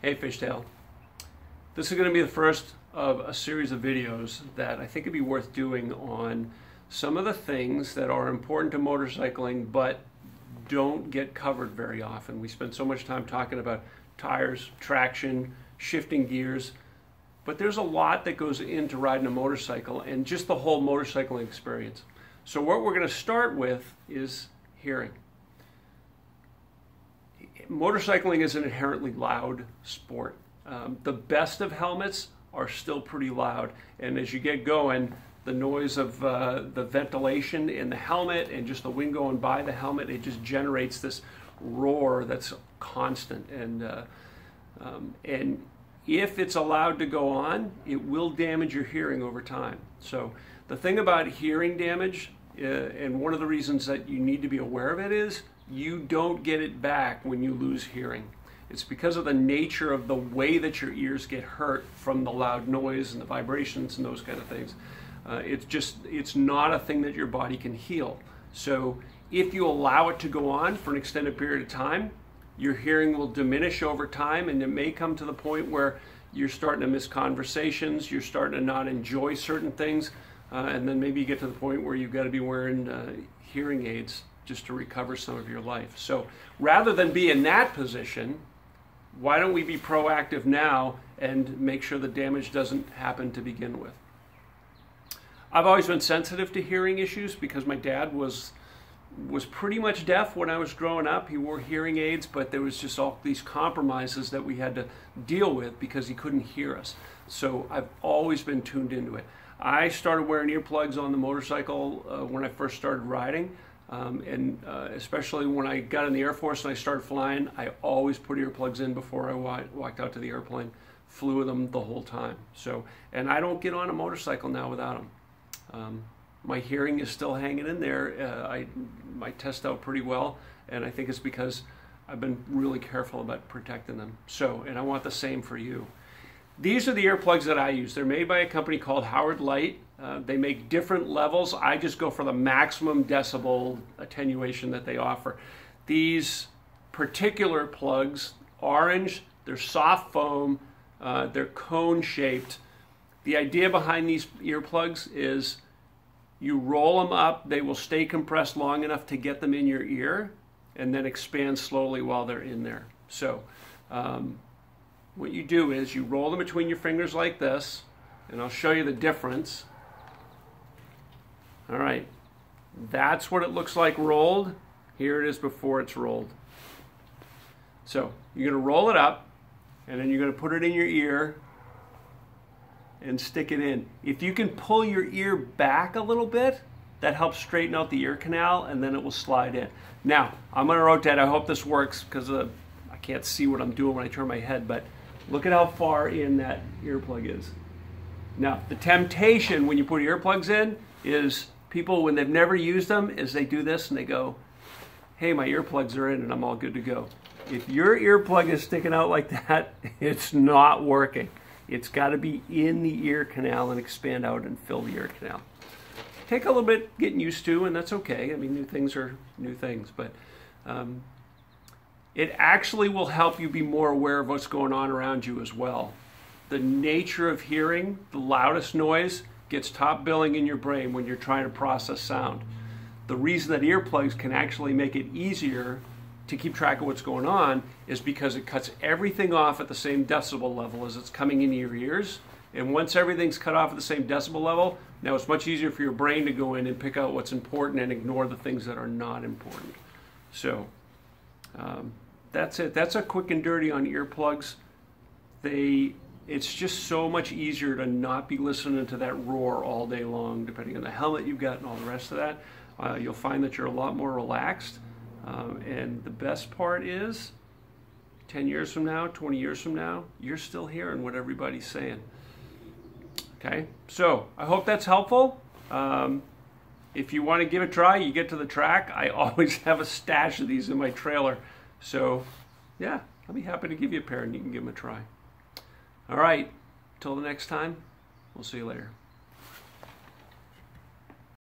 Hey Fishtail. This is going to be the first of a series of videos that I think it'd be worth doing on some of the things that are important to motorcycling but don't get covered very often. We spend so much time talking about tires, traction, shifting gears, but there's a lot that goes into riding a motorcycle and just the whole motorcycling experience. So what we're going to start with is hearing. Motorcycling is an inherently loud sport. The best of helmets are still pretty loud, and as you get going, the noise of the ventilation in the helmet and just the wind going by the helmet, it just generates this roar that's constant. And if it's allowed to go on, it will damage your hearing over time. So the thing about hearing damage, and one of the reasons that you need to be aware of it, is you don't get it back when you lose hearing. It's because of the nature of the way that your ears get hurt from the loud noise and the vibrations and those kind of things. It's not a thing that your body can heal. So if you allow it to go on for an extended period of time, your hearing will diminish over time, and it may come to the point where you're starting to miss conversations, you're starting to not enjoy certain things, and then maybe you get to the point where you've got to be wearing hearing aids just to recover some of your life. So rather than be in that position, why don't we be proactive now and make sure the damage doesn't happen to begin with? I've always been sensitive to hearing issues because my dad was pretty much deaf when I was growing up. He wore hearing aids, but there was just all these compromises that we had to deal with because he couldn't hear us. So I've always been tuned into it. I started wearing earplugs on the motorcycle when I first started riding. Especially when I got in the Air Force and I started flying, I always put earplugs in before I walked out to the airplane, flew with them the whole time. So, and I don't get on a motorcycle now without them. My hearing is still hanging in there. I test out pretty well, and I think it's because I've been really careful about protecting them. So, and I want the same for you. These are the earplugs that I use. They're made by a company called Howard Light. They make different levels. I just go for the maximum decibel attenuation that they offer. These particular plugs, orange, they're soft foam, they're cone shaped. The idea behind these earplugs is you roll them up, they will stay compressed long enough to get them in your ear and then expand slowly while they're in there. So what you do is you roll them between your fingers like this, and I'll show you the difference. All right, that's what it looks like rolled. Here it is before it's rolled. So you're going to roll it up, and then you're going to put it in your ear and stick it in. If you can pull your ear back a little bit, that helps straighten out the ear canal, and then it will slide in. Now, I'm going to rotate. I hope this works because I can't see what I'm doing when I turn my head, but look at how far in that earplug is. Now, the temptation when you put earplugs in is people, when they've never used them, is they do this and they go, hey, my earplugs are in and I'm all good to go. If your earplug is sticking out like that, it's not working. It's got to be in the ear canal and expand out and fill the ear canal. Take a little bit getting used to, and that's okay. I mean, new things are new things, but it actually will help you be more aware of what's going on around you as well. The nature of hearing, the loudest noise, gets top billing in your brain when you're trying to process sound. The reason that earplugs can actually make it easier to keep track of what's going on is because it cuts everything off at the same decibel level as it's coming into your ears. And once everything's cut off at the same decibel level, now it's much easier for your brain to go in and pick out what's important and ignore the things that are not important. So that's it. That's a quick and dirty on earplugs. It's just so much easier to not be listening to that roar all day long, depending on the helmet you've got and all the rest of that. You'll find that you're a lot more relaxed. And the best part is, 10 years from now, 20 years from now, you're still hearing what everybody's saying. Okay, so I hope that's helpful. If you want to give it a try, you get to the track. I always have a stash of these in my trailer. So yeah, I'll be happy to give you a pair and you can give them a try. All right, till the next time, we'll see you later.